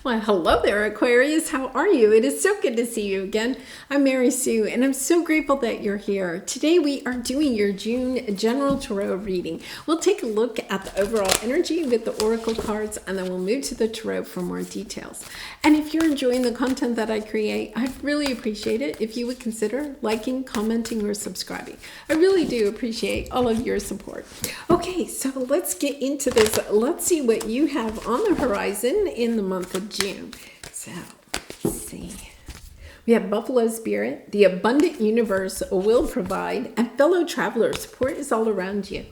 Well, hello there, Aquarius. How are you? It is so good to see you again. I'm Mary Sue, and I'm so grateful that you're here. Today, we are doing your June General Tarot reading. We'll take a look at the overall energy with the Oracle cards, and then we'll move to the Tarot for more details. And if you're enjoying the content that I create, I'd really appreciate it if you would consider liking, commenting, or subscribing. I really do appreciate all of your support. Okay, so let's get into this. Let's see what you have on the horizon in the month of June. So let's see. We have Buffalo Spirit. The abundant universe will provide, and fellow travelers, support is all around you.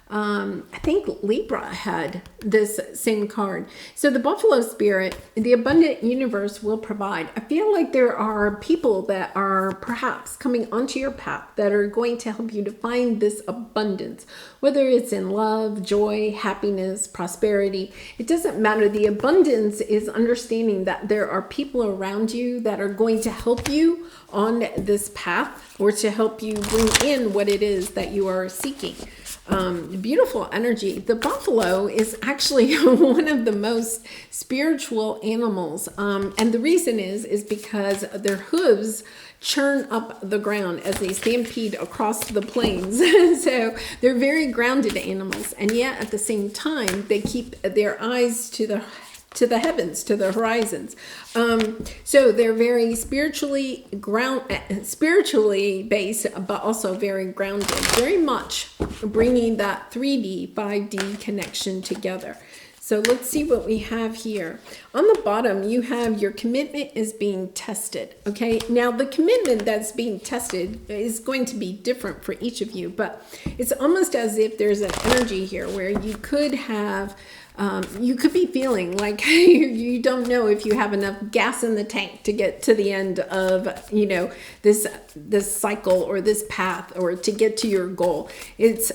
I think Libra had this same card. So the Buffalo Spirit, the abundant universe will provide. I feel like there are people that are perhaps coming onto your path that are going to help you to find this abundance, whether it's in love, joy, happiness, prosperity. It doesn't matter. The abundance is understanding that there are people around you that are going to help you on this path, or to help you bring in what it is that you are seeking. Beautiful energy. The buffalo is actually one of the most spiritual animals. And the reason is because their hooves churn up the ground as they stampede across the plains. So they're very grounded animals. And yet at the same time, they keep their eyes to the heavens, to the horizons. So they're very spiritually based, but also very grounded, very much bringing that 3D, 5D connection together. So let's see what we have here. On the bottom, you have your commitment is being tested. Okay, now the commitment that's being tested is going to be different for each of you, but it's almost as if there's an energy here where you could have you could be feeling like you don't know if you have enough gas in the tank to get to the end of, this cycle or this path, or to get to your goal. It's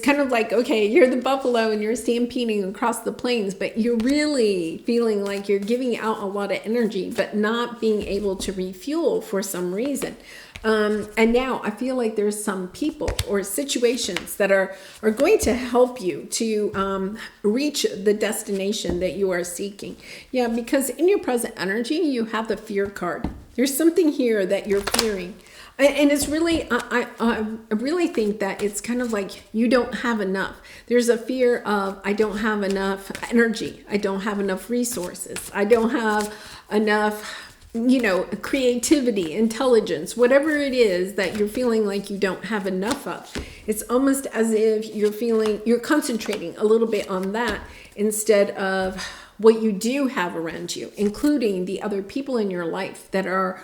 kind of like, okay, you're the buffalo and you're stampeding across the plains, but you're really feeling like you're giving out a lot of energy, but not being able to refuel for some reason. And now I feel like there's some people or situations that are going to help you to reach the destination that you are seeking. Yeah, because in your present energy, you have the fear card. There's something here that you're fearing. And it's really, I really think that it's kind of like you don't have enough. There's a fear of, I don't have enough energy. I don't have enough resources. I don't have enough creativity, intelligence, whatever it is that you're feeling like you don't have enough of. It's almost as if you're concentrating a little bit on that instead of what you do have around you, including the other people in your life that are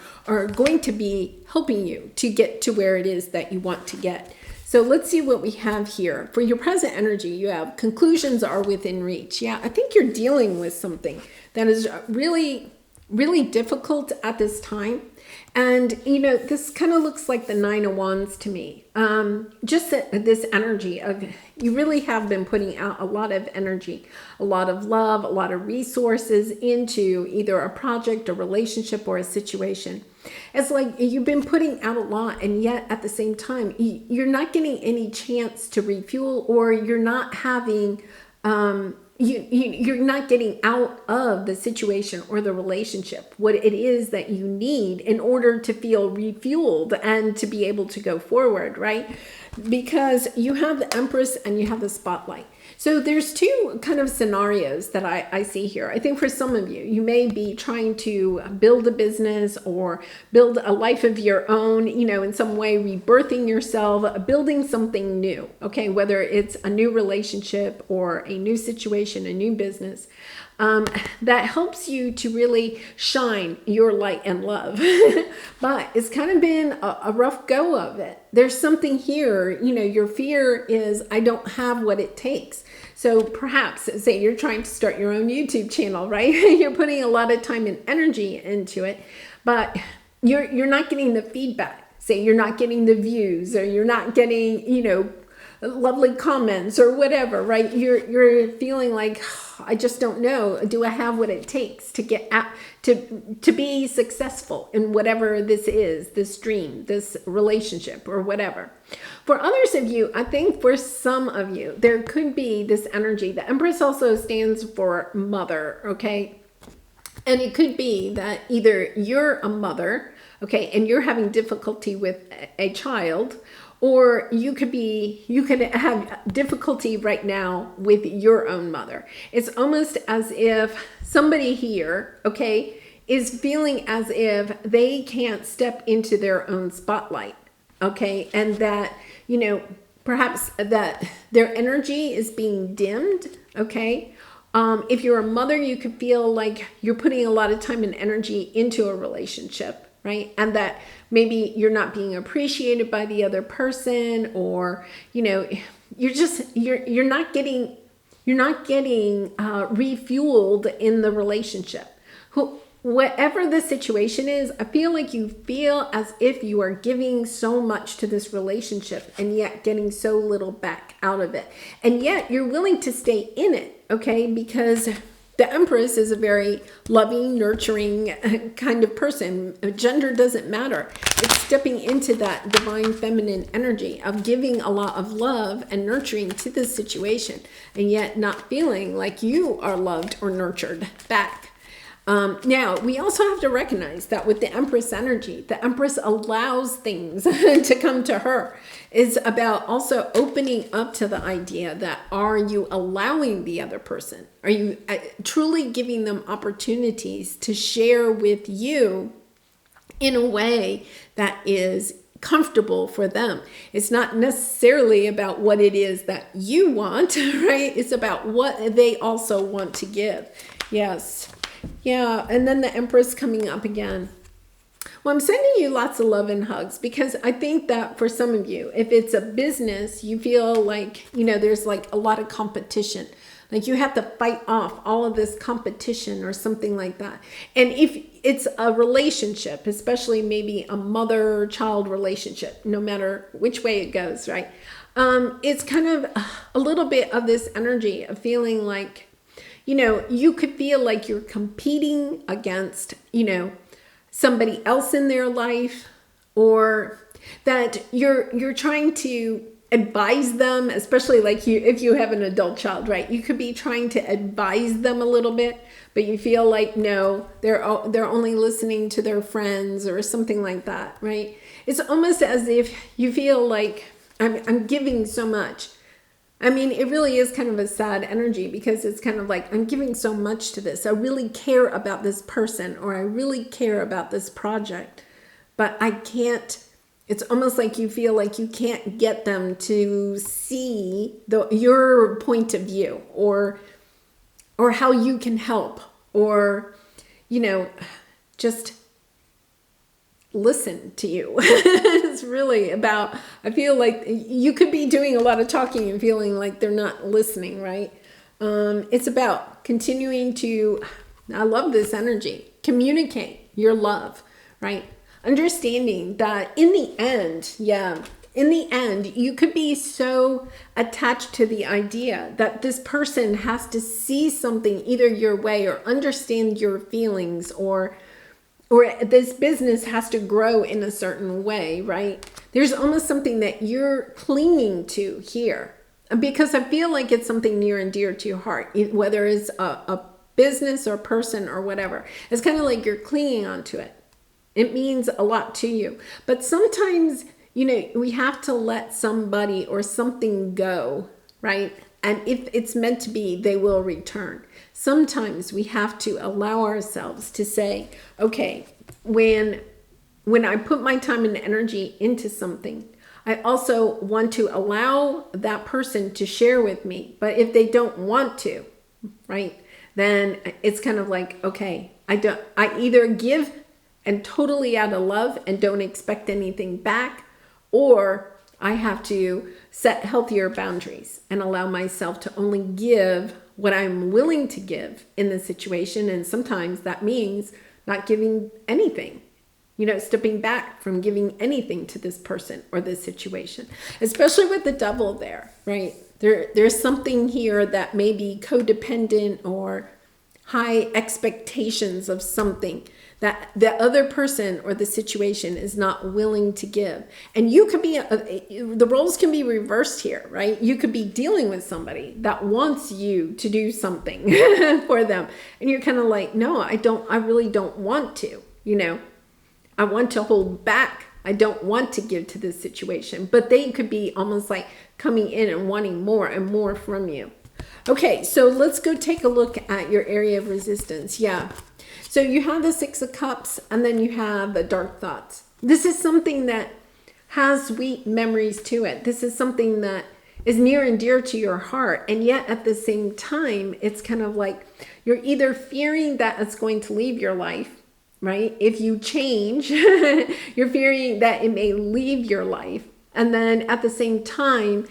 going to be helping you to get to where it is that you want to get. So let's see what we have here. For your present energy, you have conclusions are within reach. Yeah, I think you're dealing with something that is really difficult at this time. And, this kind of looks like the 9 of Wands to me. Just this energy of, you really have been putting out a lot of energy, a lot of love, a lot of resources into either a project, a relationship, or a situation. It's like you've been putting out a lot, and yet at the same time, you're not getting any chance to refuel, or you're not having, you're not getting out of the situation or the relationship what it is that you need in order to feel refueled and to be able to go forward, right? Because you have the Empress and you have the Spotlight. So there's two kind of scenarios that I see here. I think for some of you, you may be trying to build a business or build a life of your own, in some way rebirthing yourself, building something new, okay? Whether it's a new relationship or a new situation, a new business. That helps you to really shine your light and love. But it's kind of been a rough go of it. There's something here, your fear is, I don't have what it takes. So perhaps, say you're trying to start your own YouTube channel, right? You're putting a lot of time and energy into it, but you're not getting the feedback. Say you're not getting the views, or you're not getting, lovely comments or whatever, right? You're feeling like, I just don't know. Do I have what it takes to get out, to be successful in whatever this is, this dream, this relationship, or whatever. For others of you, I think for some of you, there could be this energy. The Empress also stands for mother, okay? And it could be that either you're a mother, okay, and you're having difficulty with a child, or you could have difficulty right now with your own mother. It's almost as if somebody here, okay, is feeling as if they can't step into their own spotlight, okay, and that, perhaps that their energy is being dimmed, okay. If you're a mother, you could feel like you're putting a lot of time and energy into a relationship, right? And that maybe you're not being appreciated by the other person, or, you're not getting refueled in the relationship. Whatever the situation is, I feel like you feel as if you are giving so much to this relationship and yet getting so little back out of it. And yet you're willing to stay in it, okay? Because the Empress is a very loving, nurturing kind of person. Gender doesn't matter. It's stepping into that divine feminine energy of giving a lot of love and nurturing to this situation, and yet not feeling like you are loved or nurtured back. Now, we also have to recognize that with the Empress energy, the Empress allows things to come to her. It's about also opening up to the idea that, are you allowing the other person? Are you truly giving them opportunities to share with you in a way that is comfortable for them? It's not necessarily about what it is that you want, right? It's about what they also want to give. Yes. Yeah, and then the Empress coming up again. Well, I'm sending you lots of love and hugs, because I think that for some of you, if it's a business, you feel like, there's like a lot of competition. Like you have to fight off all of this competition or something like that. And if it's a relationship, especially maybe a mother-child relationship, no matter which way it goes, right? It's kind of a little bit of this energy of feeling like, you could feel like you're competing against, somebody else in their life, or that you're trying to advise them, especially like if you have an adult child, right? You could be trying to advise them a little bit, but you feel like, no, they're only listening to their friends or something like that, right? It's almost as if you feel like I'm giving so much. I mean, it really is kind of a sad energy, because it's kind of like, I'm giving so much to this. I really care about this person, or I really care about this project, but I can't. It's almost like you feel like you can't get them to see your point of view, or how you can help, or, just listen to you. It's really about, I feel like you could be doing a lot of talking and feeling like they're not listening, right? It's about continuing to, I love this energy, communicate your love, right? Understanding that in the end, you could be so attached to the idea that this person has to see something either your way, or understand your feelings, or this business has to grow in a certain way, right? There's almost something that you're clinging to here, because I feel like it's something near and dear to your heart, whether it's a business or person or whatever. It's kind of like you're clinging onto it. It means a lot to you. But sometimes, we have to let somebody or something go, right? And if it's meant to be, they will return. Sometimes we have to allow ourselves to say, okay, when I put my time and energy into something, I also want to allow that person to share with me. But if they don't want to, right, then it's kind of like, okay, I either give and totally out of love and don't expect anything back, or I have to set healthier boundaries and allow myself to only give what I'm willing to give in the situation. And sometimes that means not giving anything, stepping back from giving anything to this person or this situation, especially with the Devil there, right? There's something here that may be codependent, or high expectations of something that the other person or the situation is not willing to give. And you could be, the roles can be reversed here, right? You could be dealing with somebody that wants you to do something for them. And you're kind of like, no, I really don't want to, I want to hold back. I don't want to give to this situation, but they could be almost like coming in and wanting more and more from you. Okay, so let's go take a look at your area of resistance. Yeah. So you have the Six of Cups, and then you have the dark thoughts. This is something that has sweet memories to it. This is something that is near and dear to your heart. And yet at the same time, it's kind of like you're either fearing that it's going to leave your life, right? If you change, you're fearing that it may leave your life. And then at the same time,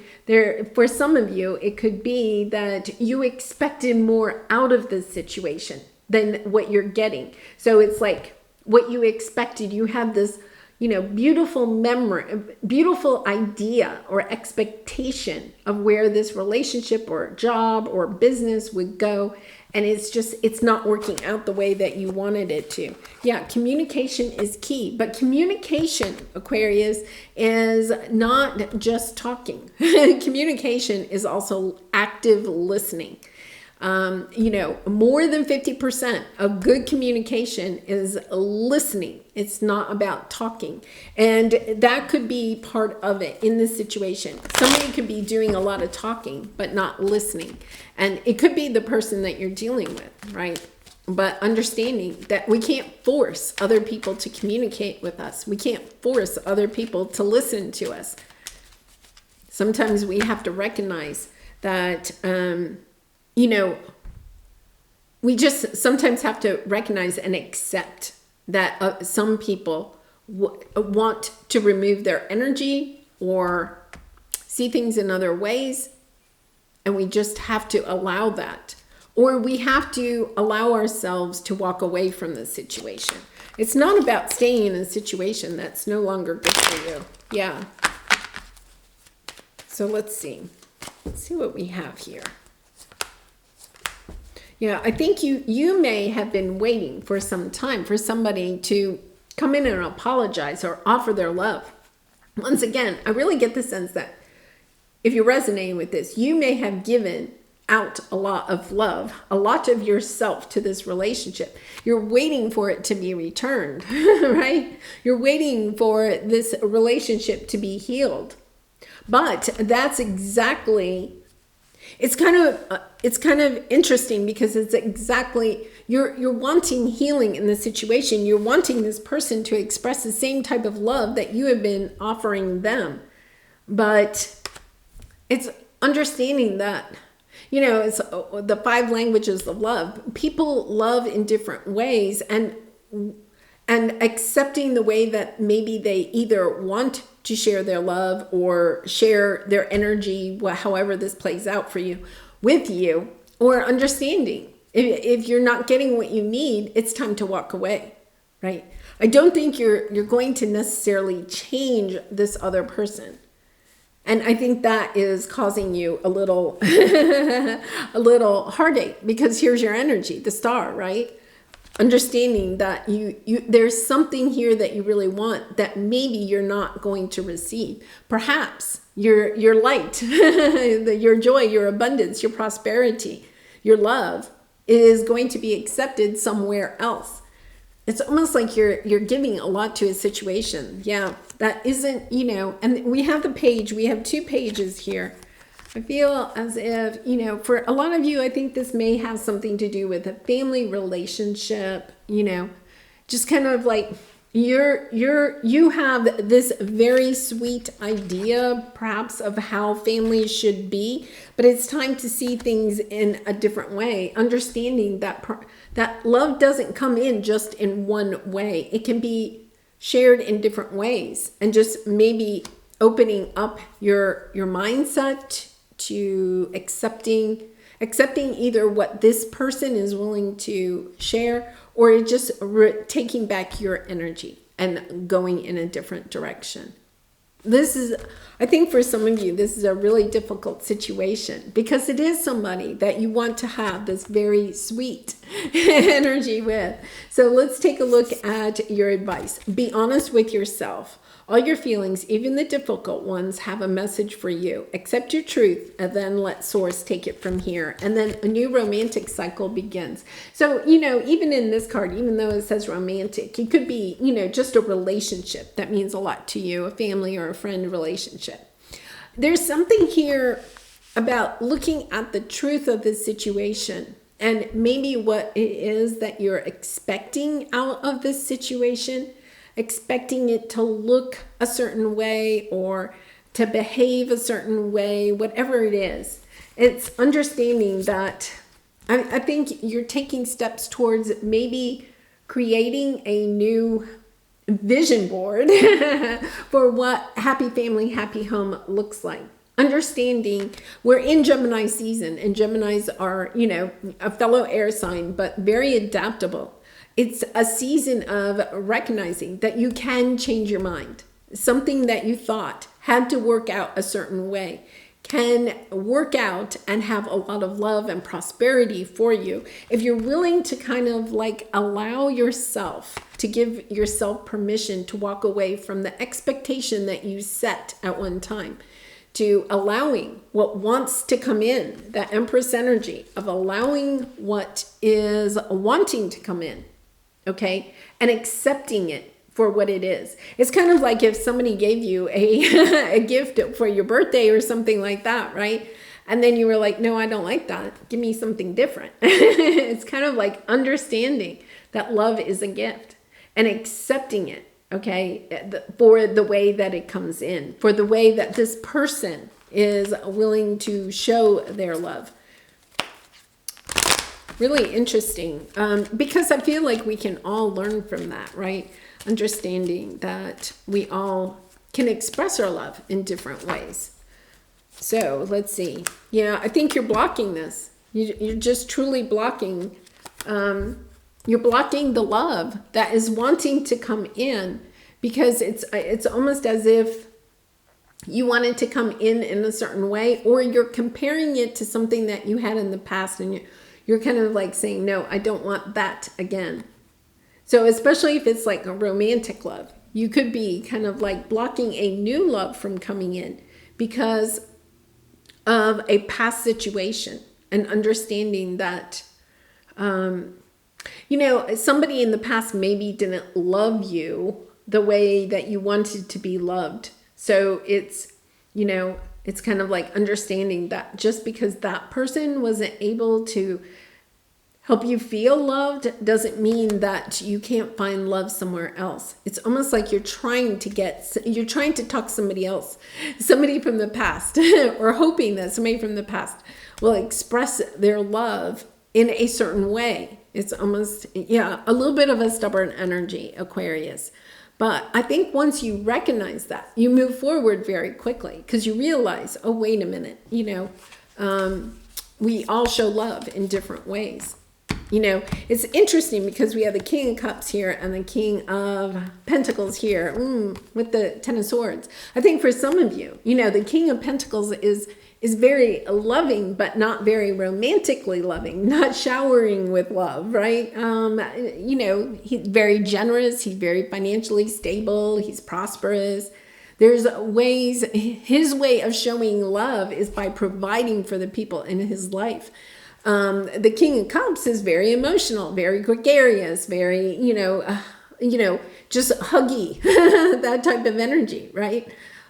for some of you, it could be that you expected more out of this situation than what you're getting. So it's like what you expected. You have this, beautiful memory, beautiful idea or expectation of where this relationship or job or business would go. And it's not working out the way that you wanted it to. Yeah, communication is key. But communication, Aquarius, is not just talking. Communication is also active listening. More than 50% of good communication is listening. It's not about talking. And that could be part of it in this situation. Somebody could be doing a lot of talking, but not listening. And it could be the person that you're dealing with, right? But understanding that we can't force other people to communicate with us. We can't force other people to listen to us. Sometimes we have to recognize that, we just sometimes have to recognize and accept that some people want to remove their energy or see things in other ways. And we just have to allow that. Or we have to allow ourselves to walk away from the situation. It's not about staying in a situation that's no longer good for you. Yeah. So let's see. Let's see what we have here. Yeah, I think you may have been waiting for some time for somebody to come in and apologize or offer their love. Once again, I really get the sense that if you're resonating with this, you may have given out a lot of love, a lot of yourself to this relationship. You're waiting for it to be returned, right? You're waiting for this relationship to be healed. But that's exactly, it's kind of interesting because it's exactly, you're wanting healing in the situation. You're wanting this person to express the same type of love that you have been offering them. But it's understanding that, it's the 5 languages of love. People love in different ways, and accepting the way that maybe they either want to share their love or share their energy, however this plays out for you, with you, or understanding if you're not getting what you need, it's time to walk away, right? I don't think you're going to necessarily change this other person. And I think that is causing you a little a little heartache, because here's your energy, the star, right? Understanding that you there's something here that you really want that maybe you're not going to receive. Perhaps your light, your joy, your abundance, your prosperity, your love is going to be accepted somewhere else. It's almost like you're giving a lot to a situation. Yeah, that isn't, and we have the page, we have 2 pages here. I feel as if, for a lot of you, I think this may have something to do with a family relationship, just kind of like you have this very sweet idea perhaps of how families should be, but it's time to see things in a different way, understanding that love doesn't come in just in one way. It can be shared in different ways, and just maybe opening up your mindset to accepting either what this person is willing to share, or just taking back your energy and going in a different direction. I think for some of you, this is a really difficult situation because it is somebody that you want to have this very sweet energy with. So let's take a look at your advice. Be honest with yourself. All your feelings, even the difficult ones, have a message for you. Accept your truth and then let source take it from here. And then a new romantic cycle begins. So, even in this card, even though it says romantic, it could be, just a relationship that means a lot to you, a family or a friend relationship. There's something here about looking at the truth of the situation and maybe what it is that you're expecting out of this situation. Expecting it to look a certain way or to behave a certain way, whatever it is. It's understanding that I think you're taking steps towards maybe creating a new vision board for what happy family, happy home looks like. Understanding we're in Gemini season, and Geminis are, a fellow air sign, but very adaptable. It's a season of recognizing that you can change your mind. Something that you thought had to work out a certain way can work out and have a lot of love and prosperity for you if you're willing to kind of allow yourself to give yourself permission to walk away from the expectation that you set at one time, to allowing what wants to come in, that Empress energy of allowing what is wanting to come in. Okay, and accepting it for what it is. It's kind of like if somebody gave you a gift for your birthday or something like that, right? And then you were like, no, I don't like that. Give me something different. It's kind of like understanding that love is a gift and accepting it, okay, for the way that it comes in, for the way that this person is willing to show their love. Really interesting, because I feel like we can all learn from that, right? Understanding that we all can express our love in different ways. So let's see. Yeah, I think you're blocking this. You're just truly blocking. You're blocking the love that is wanting to come in, because it's almost as if you want it to come in a certain way, or you're comparing it to something that you had in the past, and you're kind of like saying, no, I don't want that again. So especially if it's like a romantic love, you could be kind of like blocking a new love from coming in because of a past situation, and understanding that, somebody in the past maybe didn't love you the way that you wanted to be loved. So it's, it's kind of like understanding that just because that person wasn't able to help you feel loved doesn't mean that you can't find love somewhere else. It's almost like you're trying to talk somebody else, somebody from the past, or hoping that somebody from the past will express their love in a certain way. It's almost, a little bit of a stubborn energy, Aquarius. But I think once you recognize that, you move forward very quickly because you realize, oh, wait a minute, we all show love in different ways. It's interesting because we have the King of Cups here and the King of Pentacles here with the Ten of Swords. I think for some of you, the King of Pentacles is very loving, but not very romantically loving, not showering with love, right? He's very generous. He's very financially stable. He's prosperous. There's ways, his way of showing love is by providing for the people in his life. The King of Cups is very emotional, very gregarious, very, just huggy, that type of energy, right?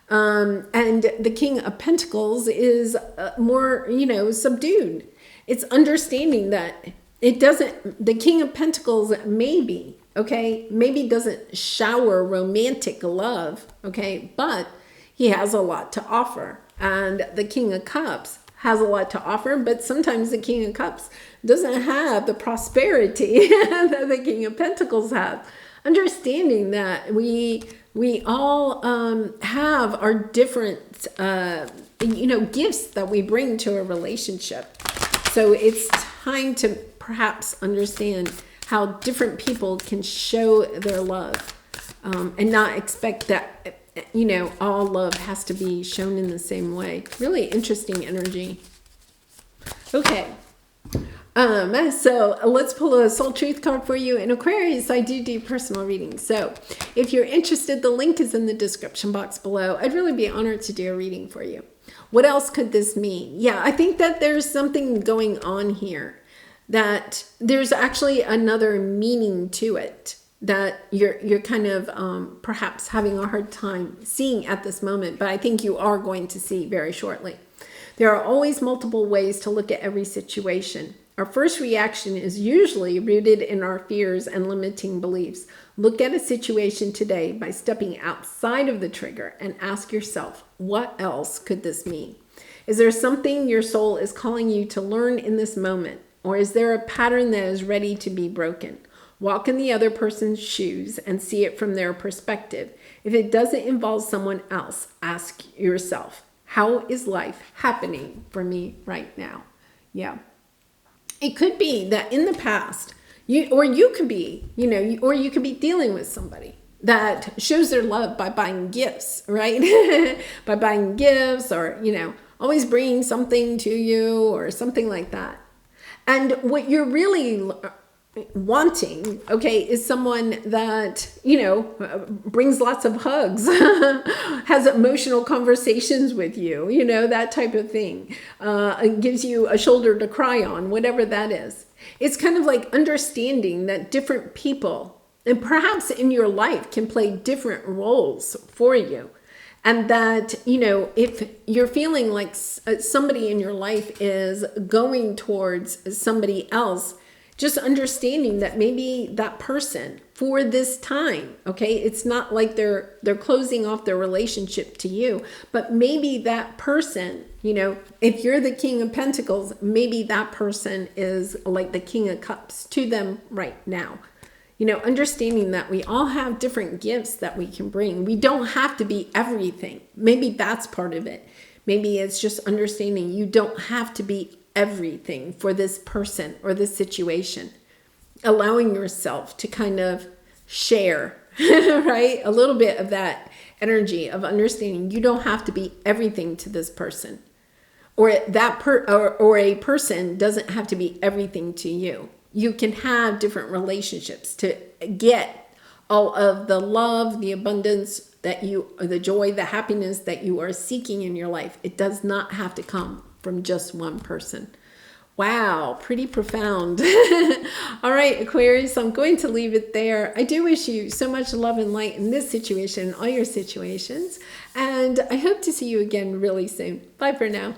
And the King of Pentacles is more, subdued. It's understanding that the King of Pentacles maybe doesn't shower romantic love, okay, but he has a lot to offer. And the King of Cups has a lot to offer, but sometimes the King of Cups doesn't have the prosperity that the King of Pentacles have. Understanding that we all have our different, gifts that we bring to a relationship. So it's time to perhaps understand how different people can show their love, and not expect that you know, all love has to be shown in the same way. Really interesting energy. Okay. So let's pull a soul truth card for you. In Aquarius, I do personal readings. So if you're interested, the link is in the description box below. I'd really be honored to do a reading for you. What else could this mean? Yeah, I think that there's something going on here, that there's actually another meaning to it that you're kind of perhaps having a hard time seeing at this moment, but I think you are going to see very shortly. There are always multiple ways to look at every situation. Our first reaction is usually rooted in our fears and limiting beliefs. Look at a situation today by stepping outside of the trigger and ask yourself, what else could this mean? Is there something your soul is calling you to learn in this moment? Or is there a pattern that is ready to be broken? Walk in the other person's shoes and see it from their perspective. If it doesn't involve someone else, ask yourself, how is life happening for me right now? Yeah. It could be that in the past, you could be dealing with somebody that shows their love by buying gifts, right? By buying gifts, or, you know, always bringing something to you or something like that. And what you're really wanting, okay, is someone that, you know, brings lots of hugs, has emotional conversations with you, you know, that type of thing, gives you a shoulder to cry on, whatever that is. It's kind of like understanding that different people, and perhaps in your life, can play different roles for you. And that, you know, if you're feeling like somebody in your life is going towards somebody else, just understanding that maybe that person for this time, okay, it's not like they're closing off their relationship to you, but maybe that person, you know, if you're the King of Pentacles, maybe that person is like the King of Cups to them right now. You know, understanding that we all have different gifts that we can bring. We don't have to be everything. Maybe that's part of it. Maybe it's just understanding you don't have to be everything for this person or this situation. Allowing yourself to kind of share, right? A little bit of that energy of understanding you don't have to be everything to this person. Or or a person doesn't have to be everything to you. You can have different relationships to get all of the love, the abundance the joy, the happiness that you are seeking in your life. It does not have to come from just one person. Wow, pretty profound. All right, Aquarius, I'm going to leave it there. I do wish you so much love and light in this situation, all your situations, and I hope to see you again really soon. Bye for now.